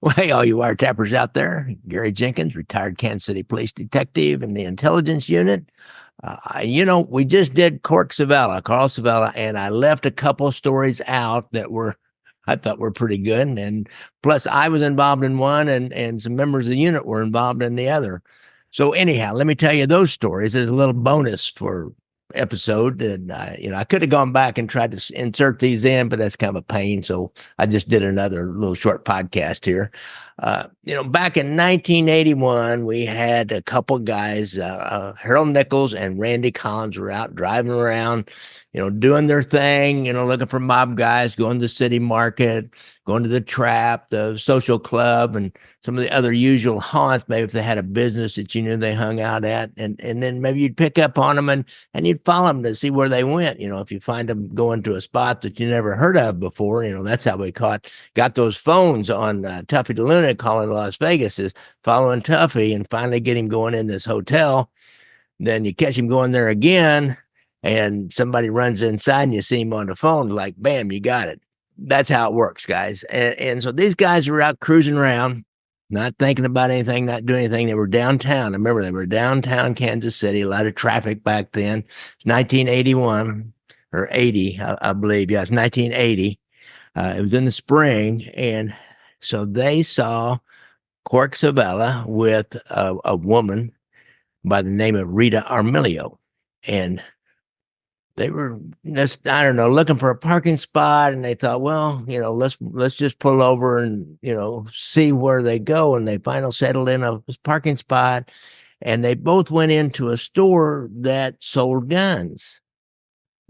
Well, hey, all you wiretappers out there, Gary Jenkins, retired Kansas City police detective in the intelligence unit. We just did Cork Civella, Carl Civella, and I left a couple of stories out that I thought were pretty good. And plus, I was involved in one, and some members of the unit were involved in the other. So, anyhow, let me tell you those stories as a little bonus for episode. And I could have gone back and tried to insert these in, but that's kind of a pain. So I just did another little short podcast here. Back in 1981, we had a couple guys, Harold Nichols and Randy Collins were out driving around, doing their thing, looking for mob guys, going to the city market, going to the trap, the social club, and some of the other usual haunts, maybe if they had a business that you knew they hung out at. And then maybe you'd pick up on them and you'd follow them to see where they went. If you find them going to a spot that you never heard of before, that's how we got those phones on Tuffy the Lunatic calling Las Vegas, is following Tuffy and finally get him going in this hotel. Then you catch him going there again, and somebody runs inside and you see him on the phone, like, bam, you got it. That's how it works, guys. And so these guys were out cruising around, not thinking about anything, not doing anything. They were downtown. I remember they were downtown Kansas City, a lot of traffic back then. It's 1981 or 80, I believe. Yeah, it's 1980. It was in the spring. And so they saw Cork Civella with a woman by the name of Rita Armilio. And they were just, I don't know, looking for a parking spot, and they thought, well, let's just pull over and see where they go. And they finally settled in a parking spot, and they both went into a store that sold guns.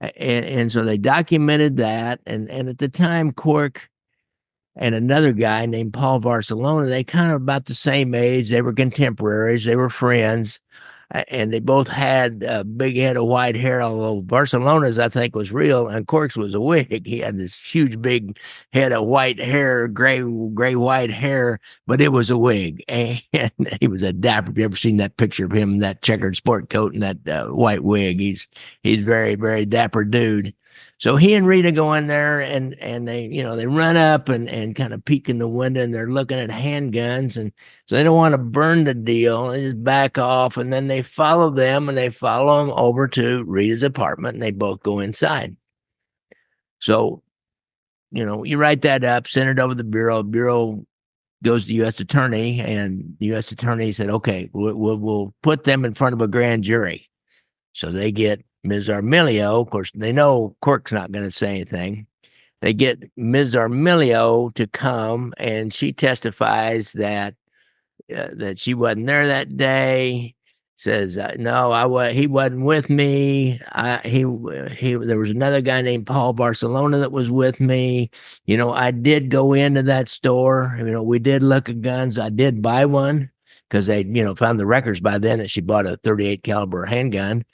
And so they documented that, and at the time, Cork and another guy named Paul Barcelona, they kind of about the same age. They were contemporaries. They were friends. And they both had a big head of white hair, although Barcelona's, I think, was real, and Cork's was a wig. He had this huge, big head of white hair, gray white hair, but it was a wig. And he was a dapper. Have you ever seen that picture of him in that checkered sport coat and that white wig? He's very, very dapper dude. So he and Rita go in there, and they run up and kind of peek in the window, and they're looking at handguns, and so they don't want to burn the deal. They just back off, and then they follow them, and they follow them over to Rita's apartment, and they both go inside. So, you write that up, send it over to the bureau. Bureau goes to the U.S. attorney, and the U.S. attorney said, okay, we'll put them in front of a grand jury. So they get Ms. Armilio. Of course, they know Cork's not going to say anything. They get Ms. Armilio to come, and she testifies that she wasn't there that day. Says no, he wasn't with me. There was another guy named Paul Barcelona that was with me. I did go into that store. We did look at guns. I did buy one because they found the records by then that she bought a 38 caliber handgun.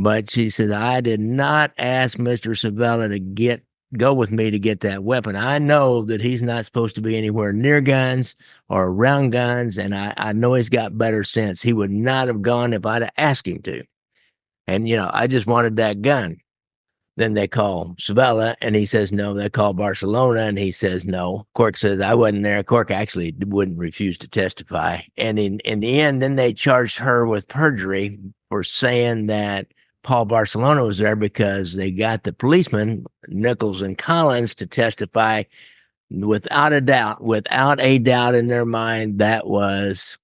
But she said, I did not ask Mr. Civella to go with me to get that weapon. I know that he's not supposed to be anywhere near guns or around guns, and I know he's got better sense. He would not have gone if I'd have asked him to. And, I just wanted that gun. Then they call Civella, and he says no. They call Barcelona, and he says no. Cork says, I wasn't there. Cork actually wouldn't refuse to testify. And in the end, then they charged her with perjury for saying that Paul Barcelona was there because they got the policemen, Nichols and Collins, to testify without a doubt in their mind that was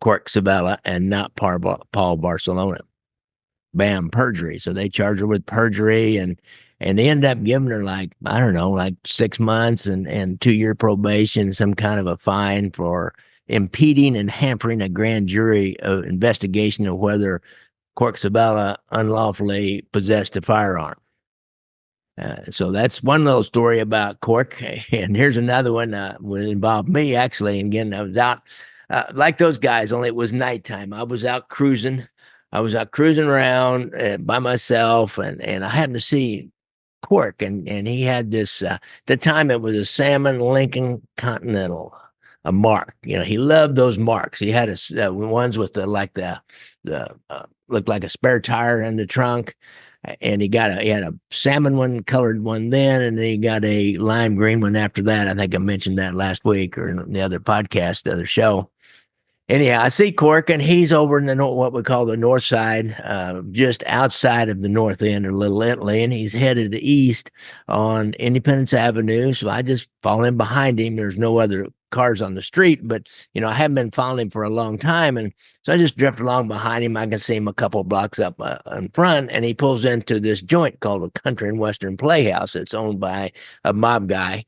Cork Civella and not Paul Barcelona. Bam, perjury. So they charged her with perjury, and they ended up giving her like 6 months and 2-year probation, some kind of a fine for impeding and hampering a grand jury investigation of whether Cork Civella unlawfully possessed a firearm. So that's one little story about Cork. And here's another one that involved me, actually. And again, I was out like those guys, only it was nighttime. I was out cruising. Around by myself, and I happened to see Cork, and he had this, at the time it was a salmon Lincoln Continental, a mark. He loved those marks. He had ones with the looked like a spare tire in the trunk. And he had a salmon one, colored one then, and then he got a lime green one after that. I think I mentioned that last week or in the other podcast, the other show. Anyhow, I see Cork, and he's over in the what we call the north side, just outside of the north end of Little Italy, and he's headed east on Independence Avenue. So I just fall in behind him. There's no other cars on the street, but I haven't been following him for a long time, and so I just drift along behind him. I can see him a couple of blocks up in front, and he pulls into this joint called the Country and Western Playhouse. It's owned by a mob guy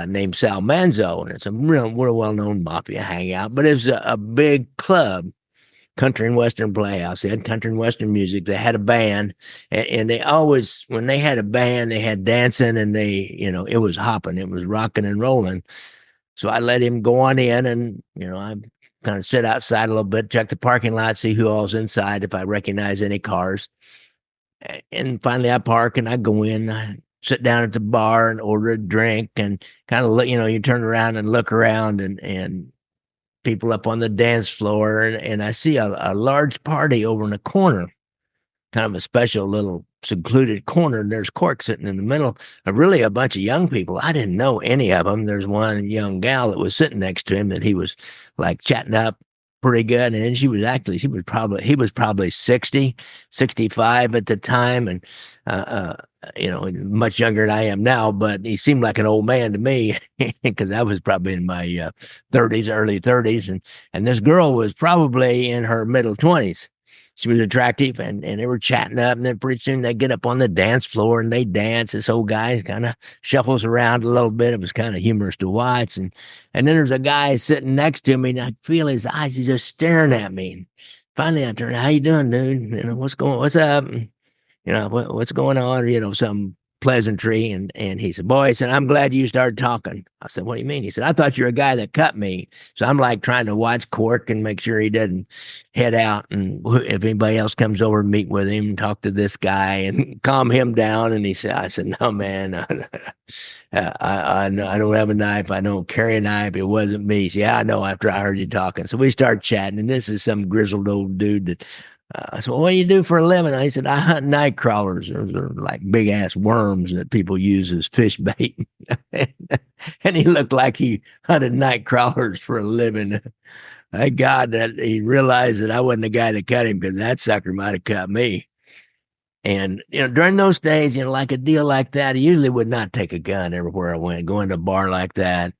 named Sal Manzo, and it's a real well-known mafia hangout. But it's a big club, Country and Western Playhouse. They had country and Western music. They had a band, and they always, when they had a band, they had dancing, and it was hopping, it was rocking and rolling. So I let him go on in, and I kind of sit outside a little bit, check the parking lot, see who all's inside, if I recognize any cars. And finally, I park and I go in. I sit down at the bar and order a drink, and kind of look. You turn around and look around, and people up on the dance floor, and I see a large party over in the corner, kind of a special little secluded corner, and there's Cork sitting in the middle. Really a bunch of young people. I didn't know any of them. There's one young gal that was sitting next to him that he was like chatting up pretty good, and he was probably 60, 65 at the time, and much younger than I am now, but he seemed like an old man to me because I was probably in my 30s, early 30s, and this girl was probably in her middle 20s. She was attractive, and they were chatting up, and then pretty soon they get up on the dance floor and they dance. This old guy kind of shuffles around a little bit. It was kind of humorous to watch. And then there's a guy sitting next to me, and I feel his eyes. He's just staring at me. And finally, I turn, "How you doing, dude? What's up? What's going on?" Some pleasantry. And he said, "Boy," he said, "I'm glad you started talking." I said, "What do you mean?" He said, "I thought you were a guy that cut me." So I'm like trying to watch Cork and make sure he doesn't head out. And if anybody else comes over, meet with him, talk to this guy and calm him down. And I said, "No, man, I don't have a knife. I don't carry a knife. It wasn't me." He said, "Yeah, I know, after I heard you talking." So we start chatting, and this is some grizzled old dude that I said, "Well, what do you do for a living?" I said, "I hunt night crawlers. They're like big ass worms that people use as fish bait." And he looked like he hunted night crawlers for a living. Thank God that he realized that I wasn't the guy that cut him, because that sucker might have cut me. And, during those days, like a deal like that, I usually would not take a gun everywhere I went. Going to a bar like that,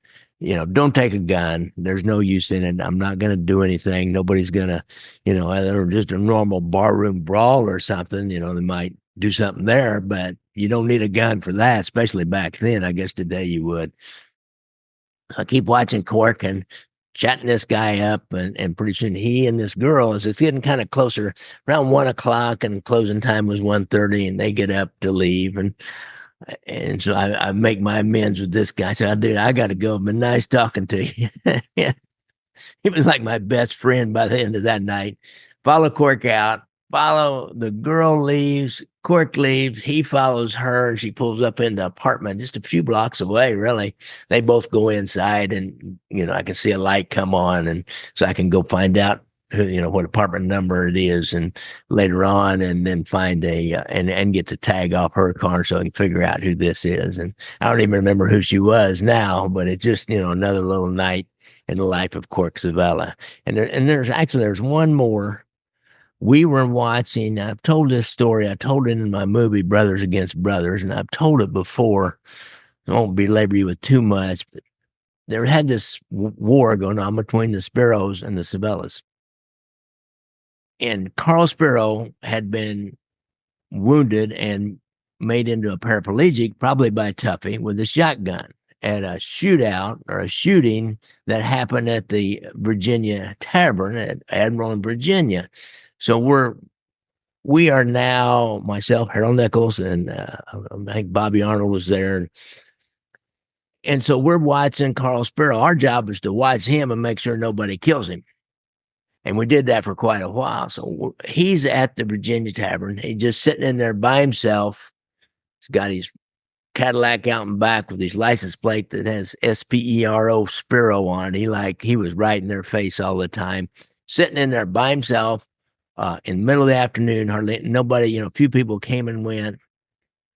don't take a gun. There's no use in it. I'm not going to do anything. Nobody's going to, either just a normal barroom brawl or something, they might do something there, but you don't need a gun for that, especially back then. I guess today you would. I keep watching Cork and chatting this guy up, and pretty soon he and this girl, as it's getting kind of closer, around 1 o'clock, and closing time was 1:30, and they get up to leave, and so I make my amends with this guy. I said, "Dude, I got to go. It's been nice talking to you." He was like my best friend by the end of that night. Follow Cork out. Follow the girl leaves. Cork leaves. He follows her, and she pulls up in the apartment just a few blocks away, really. They both go inside, and, I can see a light come on, and so I can go find out what apartment number it is, and later on, and then find and get the tag off her car so I can figure out who this is. And I don't even remember who she was now, but it's just, another little night in the life of Cork Civella. And there's one more. We were watching, I've told this story, I told it in my movie Brothers Against Brothers, and I've told it before. I won't belabor you with too much, but there had this war going on between the Sparrows and the Civellas. And Carl Sparrow had been wounded and made into a paraplegic, probably by Tuffy, with a shotgun at a shootout or a shooting that happened at the Virginia Tavern at Admiral in Virginia. So we are now, myself, Harold Nichols, and I think Bobby Arnold was there. And so we're watching Carl Sparrow. Our job is to watch him and make sure nobody kills him. And we did that for quite a while. So he's at the Virginia Tavern. He's just sitting in there by himself. He's got his Cadillac out and back with his license plate that has Spero Sparrow on it. He was right in their face all the time, sitting in there by himself. in the middle of the afternoon. Hardly nobody, a few people came and went.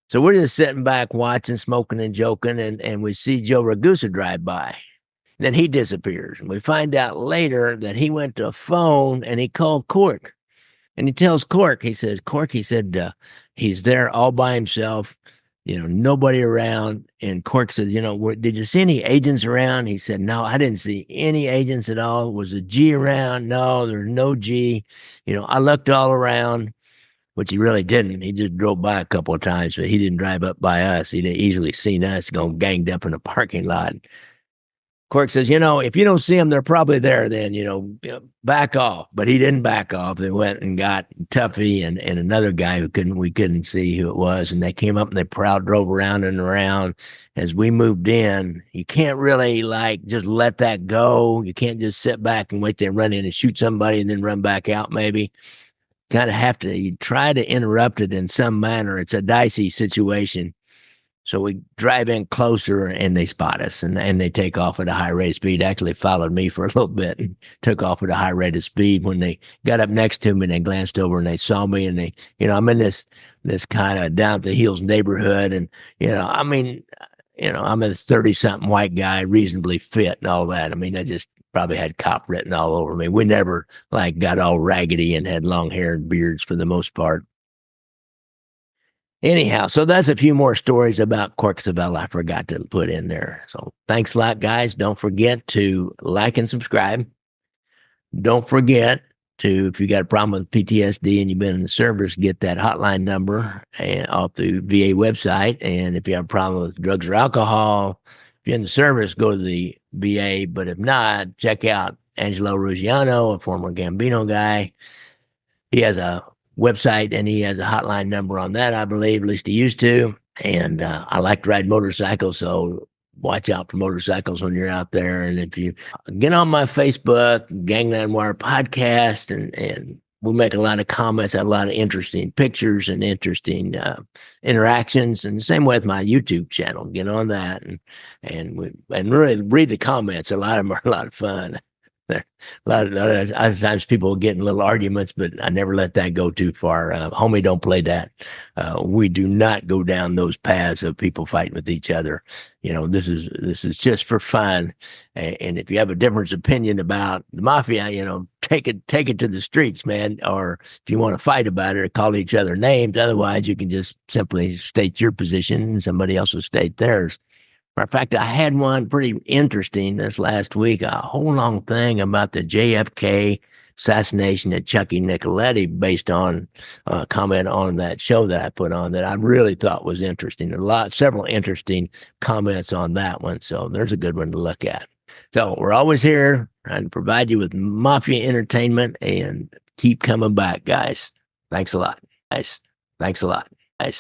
So we're just sitting back watching, smoking and joking, and we see Joe Ragusa drive by. Then he disappears. And we find out later that he went to a phone and he called Cork. And he tells Cork, he says, Cork, he said, he's there all by himself, nobody around. And Cork says, did you see any agents around? He said, no, I didn't see any agents at all. Was a G around? No, there's no G. I looked all around, which he really didn't. He just drove by a couple of times, but he didn't drive up by us. He'd easily seen us going ganged up in the parking lot. Cork says, if you don't see them, they're probably there then, back off. But he didn't back off. They went and got Tuffy and another guy we couldn't see who it was. And they came up and they drove around and around. As we moved in, you can't really just let that go. You can't just sit back and wait there and run in and shoot somebody and then run back out maybe. Kind of have to, you try to interrupt it in some manner. It's a dicey situation. So we drive in closer and they spot us and they take off at a high rate of speed. Actually followed me for a little bit and took off at a high rate of speed. When they got up next to me, they glanced over and they saw me and they, I'm in this kind of down the heels neighborhood. And, I'm a 30-something white guy, reasonably fit and all that. I mean, I just probably had cop written all over me. We never got all raggedy and had long hair and beards for the most part. Anyhow, so that's a few more stories about Cork Civella I forgot to put in there. So thanks a lot, guys. Don't forget to like and subscribe. Don't forget to, if you got a problem with PTSD and you've been in the service, get that hotline number off the VA website. And if you have a problem with drugs or alcohol, if you're in the service, go to the VA. But if not, check out Angelo Ruggiano, a former Gambino guy. He has a website and he has a hotline number on that, I believe, at least he used to. And I like to ride motorcycles, so watch out for motorcycles when you're out there. And if you get on my Facebook, Gangland Wire podcast, and we make a lot of comments, have a lot of interesting pictures and interesting interactions. And the same way with my YouTube channel. Get on that and really read the comments. A lot of them are a lot of fun. A lot of times people get in little arguments, but I never let that go too far. Homie, don't play that. We do not go down those paths of people fighting with each other. This is just for fun. And if you have a different opinion about the mafia, take it to the streets, man. Or if you want to fight about it, or call each other names. Otherwise, you can just simply state your position, and somebody else will state theirs. Matter of fact, I had one pretty interesting this last week, a whole long thing about the JFK assassination of Chucky Nicoletti based on a comment on that show that I put on that I really thought was interesting. Several interesting comments on that one. So there's a good one to look at. So we're always here trying to provide you with mafia entertainment and keep coming back, guys. Thanks a lot, guys. Thanks a lot, guys.